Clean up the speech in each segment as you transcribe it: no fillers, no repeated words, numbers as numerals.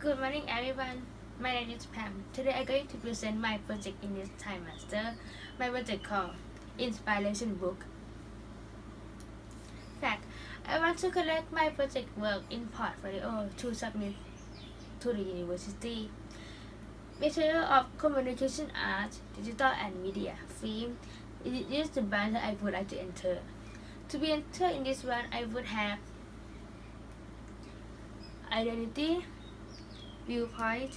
Good morning, everyone. My name is Pam. Today I'm going to present my project in this trimester. My project called Inspiration Book. Fact: I want to collect my project work in portfolio to submit to the university. Material of communication art, digital and media, film. It is the band that I would like to enter. To be entered in this one, I would have identity, viewpoint,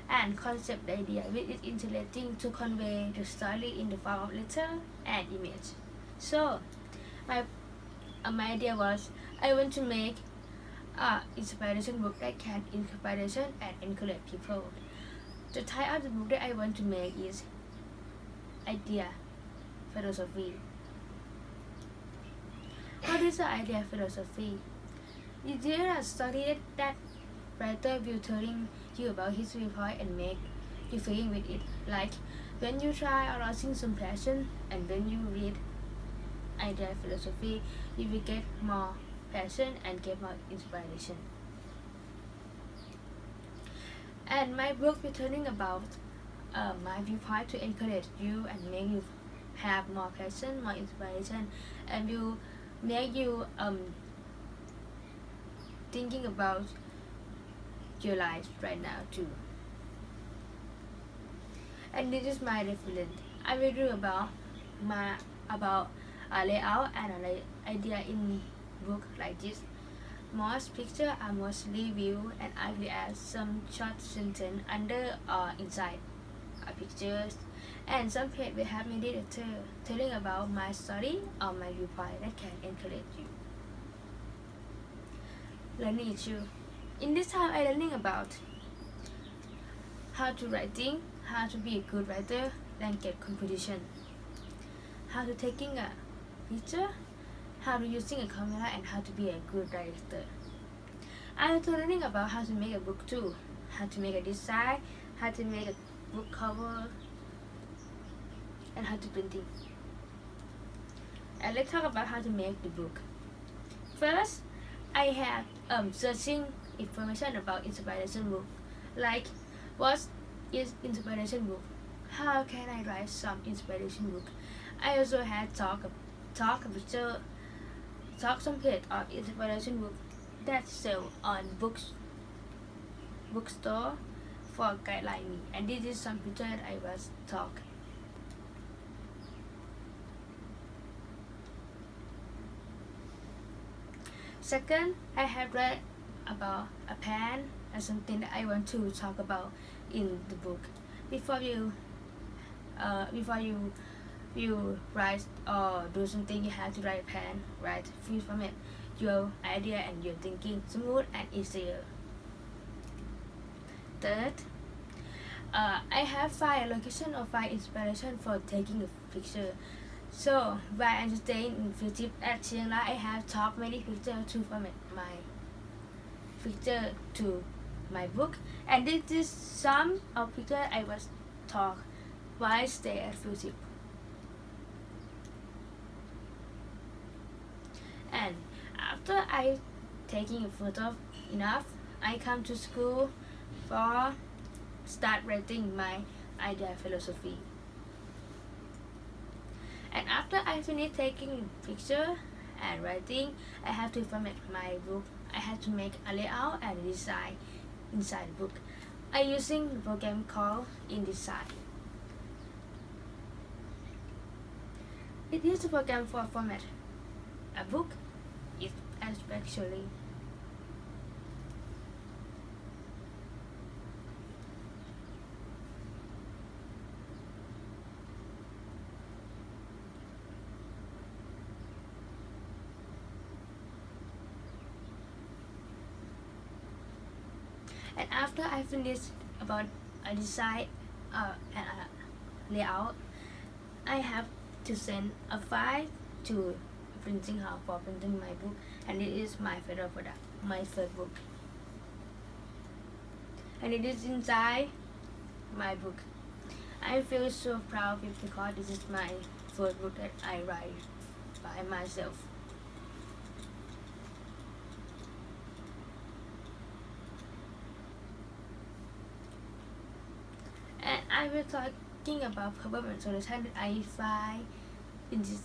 and concept idea, which is interesting to convey the story in the form of letter and image. So, my idea was I want to make a inspiration book that can inspiration and encourage people. The title of the book that I want to make is Idea Philosophy. What is the idea philosophy? It is a story that writer will telling you about his viewpoint and make you feeling with it. Like when you try arousing some passion, and when you read idea philosophy, you will get more passion and get more inspiration. And my book will telling about my viewpoint to encourage you and make you have more passion, more inspiration, and will make you thinking about your life right now too. And this is my reference. I will do about a layout and an idea in book like this. Most pictures are mostly view, and I will add some short sentence under or inside pictures, and some page will have meditator telling about my story or my viewpoint that can encourage you. Learning issue. In this time, I learning about how to writing, how to be a good writer, language composition, how to taking a picture, how to using a camera, and how to be a good director. I also learning about how to make a book too, how to make a design, how to make a book cover, and how to printing. And let's talk about how to make the book. First, I have searching information about inspiration book, like what is inspiration book, how can I write some inspiration book. I also had talk some page of inspiration book that sell on bookstore for guideline me, and this is some picture that I was talk. Second, I have read about a pen and something that I want to talk about in the book. Before you write or do something, you have to write a pen, write free from it, your idea and your thinking smooth and easier. Third, I have find a location or find inspiration for taking a picture. So while I'm staying in Philippines at Chiang Rai, I have talked many pictures to format my picture to my book, and this is some of picture I was talk while I stay at Philippines. And after I taking a photo enough, I come to school for start writing my idea philosophy. And after I finish taking picture and writing, I have to format my book. I have to make a layout and design inside the book. I using the program called InDesign. It is a program for format a book, especially. And after I finish about a design and a layout, I have to send a file to printing house for printing my book, and it is my favorite product, my first book. And it is inside my book. I feel so proud because this is my first book that I write by myself. I was talking about problem and solution that I find in this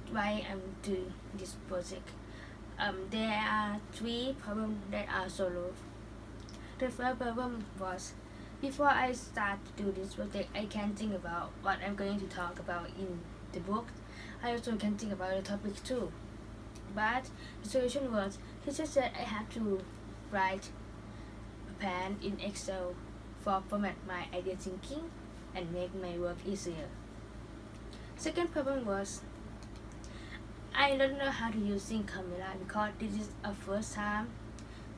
why I'm doing this project. There are 3 problems that are solved. The first problem was before I start to do this project, I can think about what I'm going to talk about in the book. I also can think about the topic too. But the solution was teacher said I have to write a plan in Excel for format my idea thinking and make my work easier. Second problem was I don't know how to using camera because this is a first time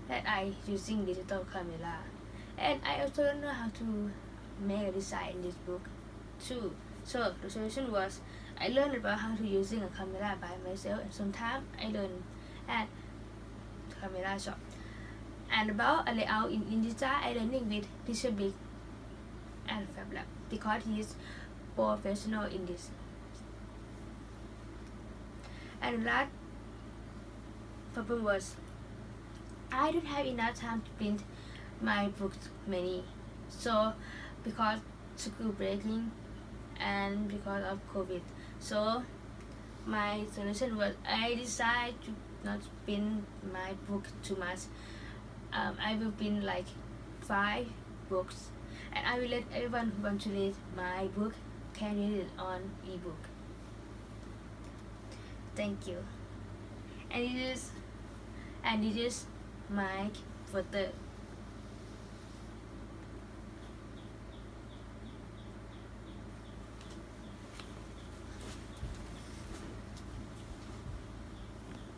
that I using digital camera, and I also don't know how to make a design in this book too. So the solution was I learned about how to using a camera by myself, and sometimes I learn at camera shop. And about a layout in InDesign, I learning with teacher Big and Fab Lab because he is professional in this. And the last problem was I don't have enough time to print my books many. So because school breaking and because of COVID. So my solution was I decided to not print my book too much. I will print like 5 books, and I will let everyone who wants to read my book can read it on ebook. Thank you. And it is my photo.